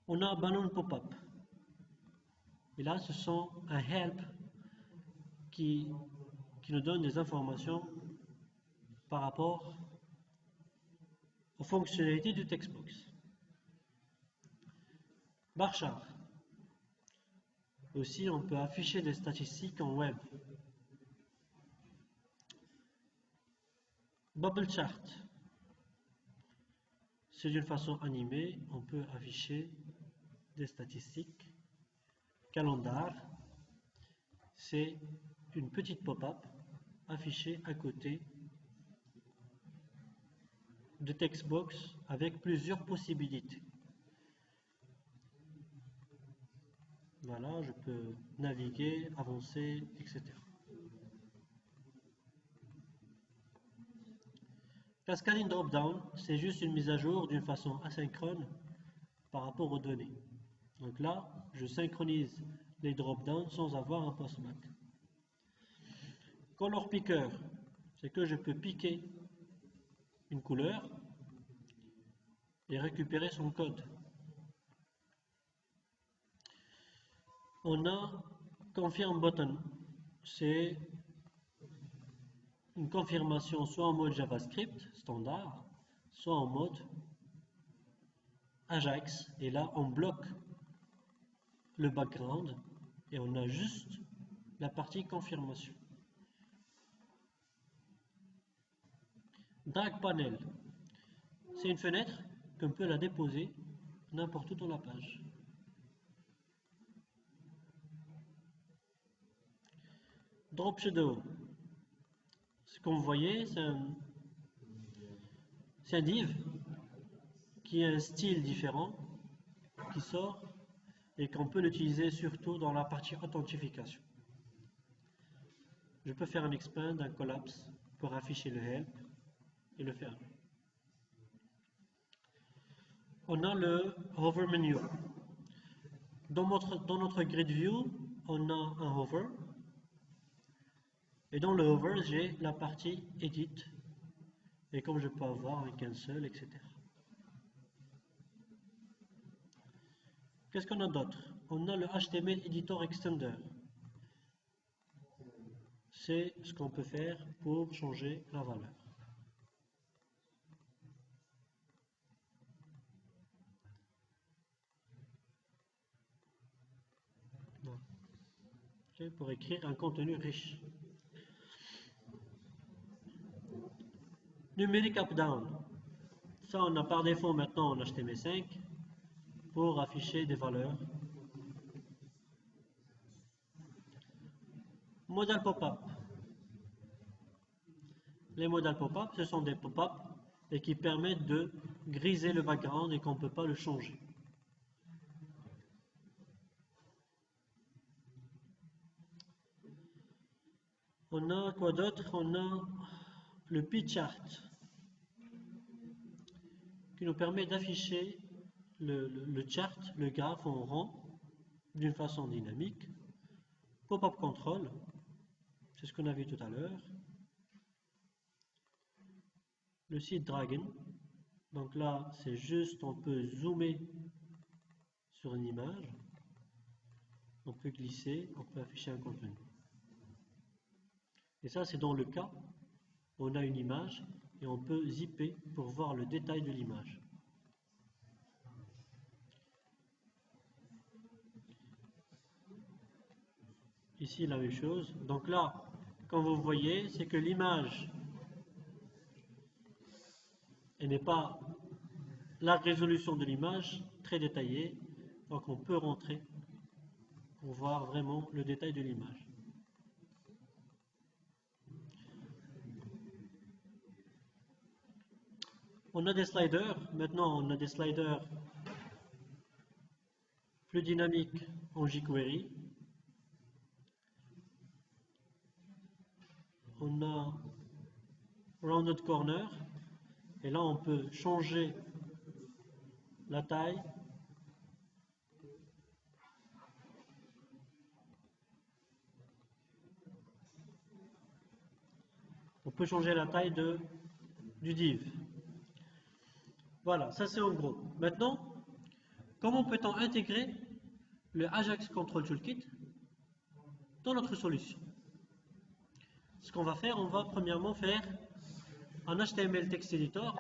On a Balloon Pop-up. Et là, ce sont un help qui nous donne des informations par rapport aux fonctionnalités du textbox. Bar chart. Aussi, on peut afficher des statistiques en web. Bubble chart. C'est d'une façon animée, on peut afficher des statistiques, calendar, c'est une petite pop-up affichée à côté de textbox avec plusieurs possibilités. Voilà, je peux naviguer, avancer, etc. Cascading Dropdown, c'est juste une mise à jour d'une façon asynchrone par rapport aux données. Donc là, je synchronise les drop-downs sans avoir un postback. Color Picker, c'est que je peux piquer une couleur et récupérer son code. On a Confirm Button, c'est une confirmation soit en mode JavaScript standard, soit en mode Ajax. Et là, on bloque le background et on a juste la partie confirmation. Drag Panel, c'est une fenêtre qu'on peut la déposer n'importe où dans la page. Drop Shadow, ce qu'on voyait, c'est un div qui a un style différent, qui sort et qu'on peut l'utiliser surtout dans la partie authentification. Je peux faire un expand, un collapse pour afficher le help et le faire. On a le hover menu. Dans notre grid view, on a un hover. Et dans le hover, j'ai la partie edit. Et comme je peux avoir un cancel, etc. Qu'est-ce qu'on a d'autre? On a le HTML Editor Extender. C'est ce qu'on peut faire pour changer la valeur. Okay, pour écrire un contenu riche. Numérique up-down. Ça, on a par défaut maintenant en HTML5 pour afficher des valeurs. Modal pop-up. Les modal pop-up, ce sont des pop-up et qui permettent de griser le background et qu'on ne peut pas le changer. On a quoi d'autre? On a le p-chart qui nous permet d'afficher le chart, le graphe en rang d'une façon dynamique. Pop-up control, c'est ce qu'on a vu tout à l'heure. Le site Dragon, donc là c'est juste, on peut zoomer sur une image, on peut glisser, on peut afficher un contenu. Et ça c'est dans le cas où on a une image et on peut zipper pour voir le détail de l'image. Ici la même chose, donc là quand vous voyez c'est que l'image elle n'est pas la résolution de l'image très détaillée, donc on peut rentrer pour voir vraiment le détail de l'image. On a des sliders, maintenant on a des sliders plus dynamiques en jQuery. On a rounded corner, et là on peut changer la taille. On peut changer la taille du div. Voilà, ça c'est en gros. Maintenant, comment peut-on intégrer le Ajax Control Toolkit dans notre solution? Ce qu'on va faire, on va premièrement faire un HTML Text Editor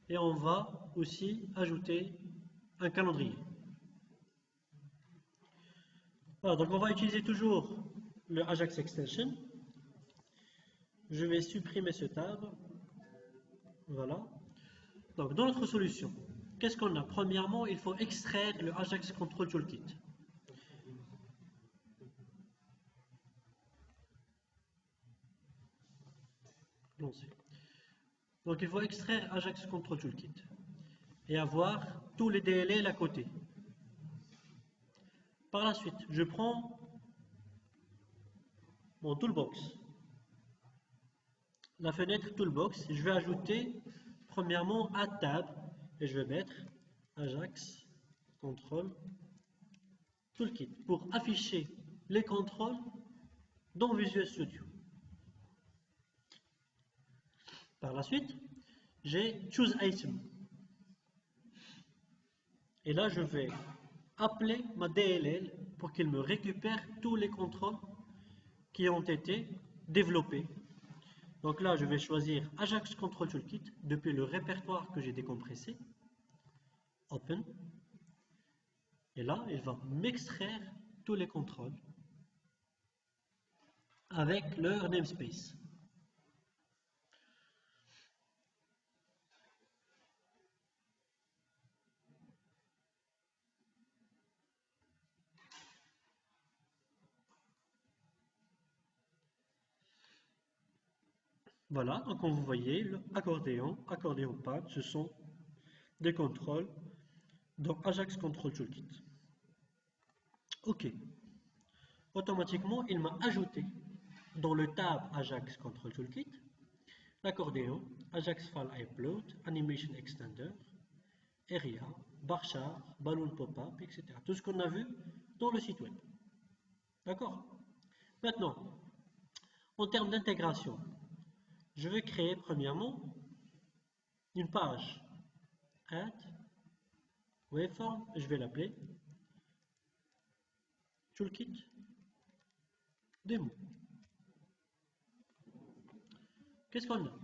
et on va aussi ajouter un calendrier. Voilà, donc on va utiliser toujours le Ajax Extension. Je vais supprimer ce tab. Voilà. Donc dans notre solution, qu'est-ce qu'on a? Premièrement, il faut extraire le Ajax Control Toolkit. Donc il faut extraire Ajax Control Toolkit et avoir tous les DLL à côté. Par la suite, je prends mon toolbox, la fenêtre toolbox, je vais ajouter premièrement Add Tab et je vais mettre Ajax Control Toolkit pour afficher les contrôles dans Visual Studio. Par la suite, j'ai Choose Item. Et là, je vais appeler ma DLL pour qu'il me récupère tous les contrôles qui ont été développés. Donc là, je vais choisir Ajax Control Toolkit depuis le répertoire que j'ai décompressé. Open. Et là, il va m'extraire tous les contrôles avec leur namespace. Voilà, donc comme vous voyez, le accordéon pad, ce sont des contrôles dans Ajax Control Toolkit. OK. Automatiquement, il m'a ajouté dans le tab Ajax Control Toolkit l'accordéon, Ajax File Upload, Animation Extender, Area, Bar Chart, Balloon Pop-up, etc. Tout ce qu'on a vu dans le site web. D'accord? Maintenant, en termes d'intégration, je vais créer premièrement une page Add Waveform, je vais l'appeler Toolkit Demo. Qu'est-ce qu'on a?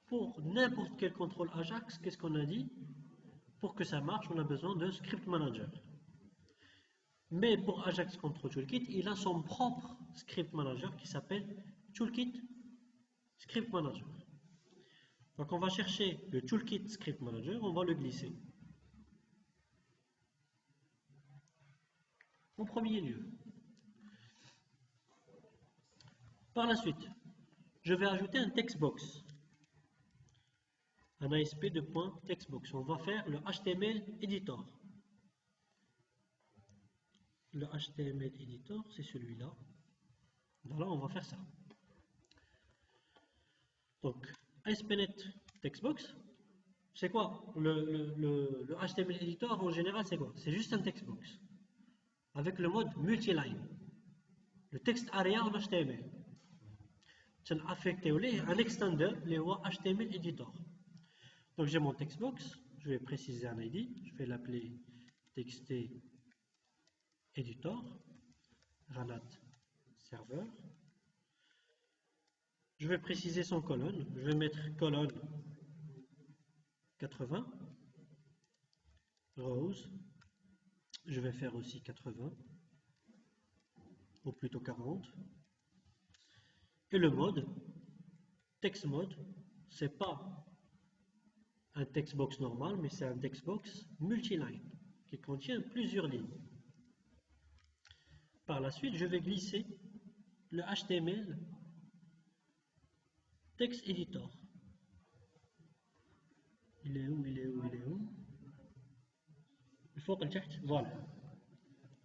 Pour n'importe quel contrôle Ajax, qu'est-ce qu'on a dit? Pour que ça marche, on a besoin de Script Manager. Mais pour Ajax Control Toolkit, il a son propre Script Manager qui s'appelle Toolkit Script Manager. Donc on va chercher le Toolkit Script Manager, on va le glisser. En premier lieu. Par la suite, je vais ajouter un textbox. Un ASP de point textbox. On va faire le HTML editor. Le HTML editor, c'est celui-là. Voilà, on va faire ça. Donc, ASP.NET textbox, c'est quoi? Le HTML editor en général, c'est quoi? C'est juste un textbox avec le mode multiline. Le texte area en HTML. Je vais affecter un extender, les HTML editor. Donc j'ai mon textbox, je vais préciser un ID, je vais l'appeler text editor, Ranat serveur. Je vais préciser son colonne, je vais mettre colonne 80, rows, je vais faire aussi 80, ou plutôt 40. Et le mode, text mode, c'est pas un textbox normal, mais c'est un textbox multiline qui contient plusieurs lignes. Par la suite, je vais glisser le HTML text editor. Il est où? Il faut qu'elle cherche. Voilà.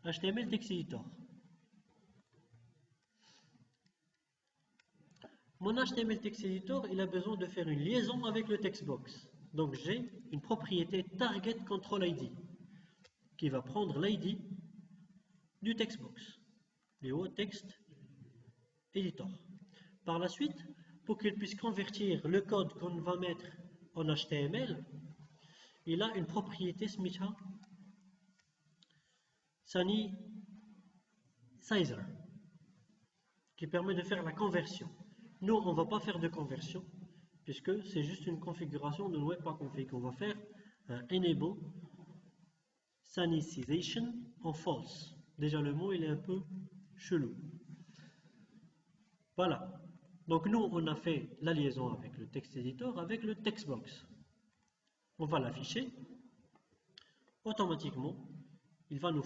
HTML text editor. Mon HTML text editor, il a besoin de faire une liaison avec le textbox. Donc j'ai une propriété target control ID qui va prendre l'ID du textbox, le text editor. Par la suite, pour qu'il puisse convertir le code qu'on va mettre en HTML, il a une propriété smitha Sunny Sizer qui permet de faire la conversion. Nous, on ne va pas faire de conversion puisque c'est juste une configuration de web pas config. On va faire un enable sanitization en false. Déjà le mot il est un peu chelou. Voilà. Donc nous on a fait la liaison avec le text editor avec le textbox. On va l'afficher. automatiquement, il va nous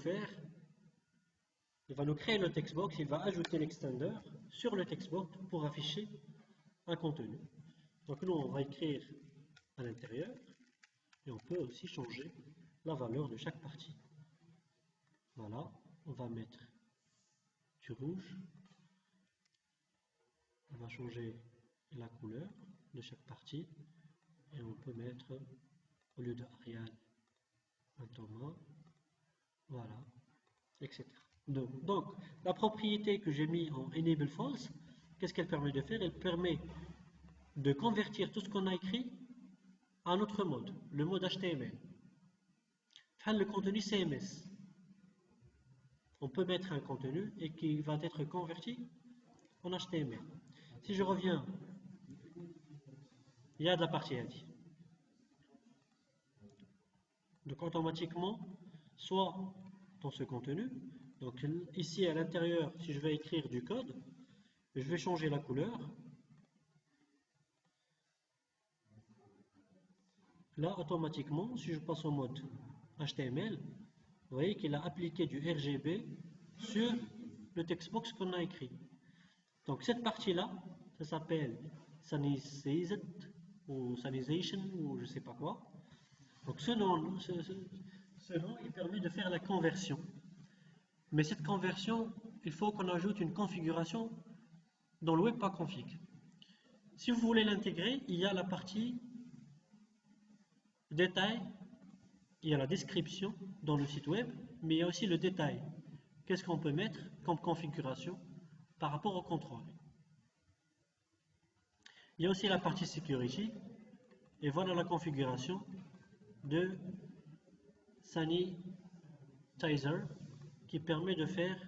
créer le textbox, il va ajouter l'extender sur le textbox pour afficher un contenu. Donc nous, on va écrire à l'intérieur et on peut aussi changer la valeur de chaque partie. Voilà, on va mettre du rouge, on va changer la couleur de chaque partie et on peut mettre, au lieu de Arial, un Thomas, voilà, etc. Donc, la propriété que j'ai mis en Enable False, qu'est-ce qu'elle permet de faire? Elle permet de convertir tout ce qu'on a écrit à un autre mode, le mode HTML. Le contenu CMS. On peut mettre un contenu et qui va être converti en HTML. Si je reviens, il y a de la partie AD. Donc automatiquement, soit dans ce contenu, donc ici à l'intérieur, si je vais écrire du code, je vais changer la couleur. Là, automatiquement, si je passe au mode HTML, vous voyez qu'il a appliqué du RGB sur le textbox qu'on a écrit. Donc cette partie-là, ça s'appelle Sanized ou Sanization ou je ne sais pas quoi. Donc ce nom, il permet de faire la conversion. Mais cette conversion, il faut qu'on ajoute une configuration dans le webpack-config. Si vous voulez l'intégrer, il y a la partie détail, il y a la description dans le site web, mais il y a aussi le détail. Qu'est-ce qu'on peut mettre comme configuration par rapport au contrôle? Il y a aussi la partie security, et voilà la configuration de Sanitizer qui permet de faire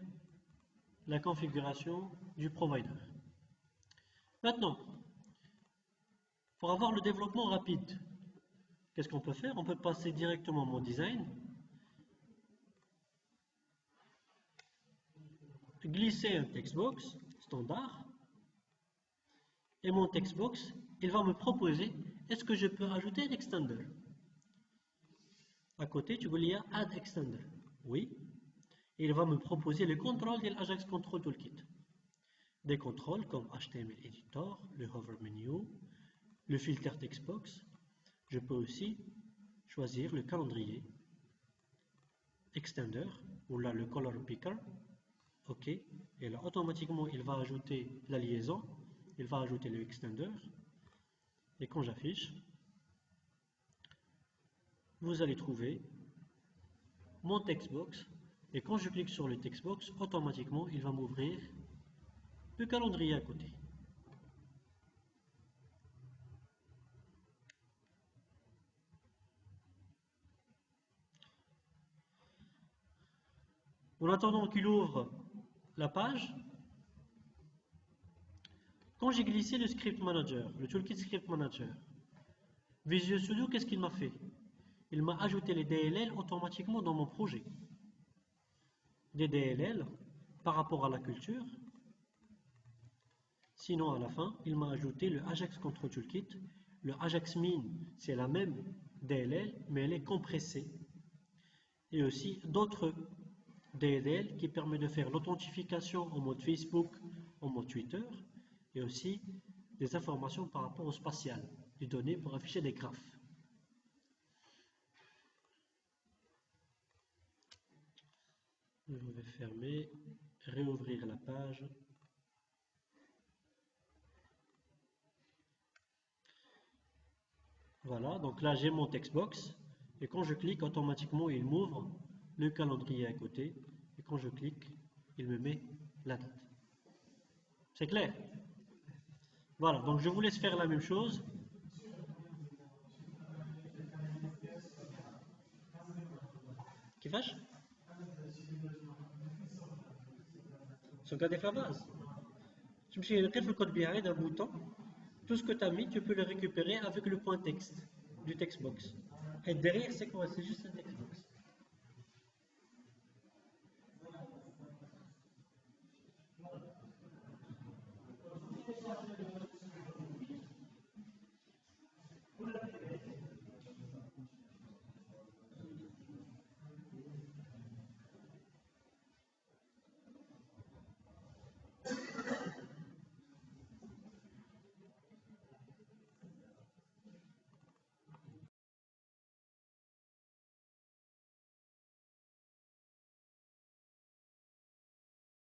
la configuration du provider. Maintenant, pour avoir le développement rapide, qu'est-ce qu'on peut faire? On peut passer directement au design, glisser un textbox standard, et mon textbox, il va me proposer, est-ce que je peux ajouter un extender? À côté, tu veux lire Add Extender. Oui. Et il va me proposer le contrôle de l'Ajax Control Toolkit. Des contrôles comme HTML Editor, le Hover Menu, le filter Textbox. Je peux aussi choisir le calendrier Extender, ou là le Color Picker. OK. Et là, automatiquement, il va ajouter la liaison. Il va ajouter le Extender. Et quand j'affiche, vous allez trouver mon textbox, et quand je clique sur le textbox, automatiquement il va m'ouvrir le calendrier à côté. En attendant qu'il ouvre la page, quand j'ai glissé le Script Manager, le Toolkit Script Manager, Visual Studio, qu'est-ce qu'il m'a fait? Il m'a ajouté les DLL automatiquement dans mon projet. Des DLL par rapport à la culture. Sinon, à la fin, il m'a ajouté le Ajax Control Toolkit. Le Ajax Min, c'est la même DLL, mais elle est compressée. Et aussi d'autres DLL qui permettent de faire l'authentification en mode Facebook, en mode Twitter, et aussi des informations par rapport au spatial, des données pour afficher des graphes. Je vais fermer, réouvrir la page. Voilà, donc là j'ai mon textbox, et quand je clique, automatiquement il m'ouvre le calendrier à côté, et quand je clique, il me met la date. C'est clair? Voilà, donc je vous laisse faire la même chose. كيفاش؟ sauvegarder la base. تمشي غير في الكود بيهايند un bouton. Tout ce que tu as mis, tu peux le récupérer avec le point texte du textbox. Et derrière, c'est quoi? C'est juste un texte.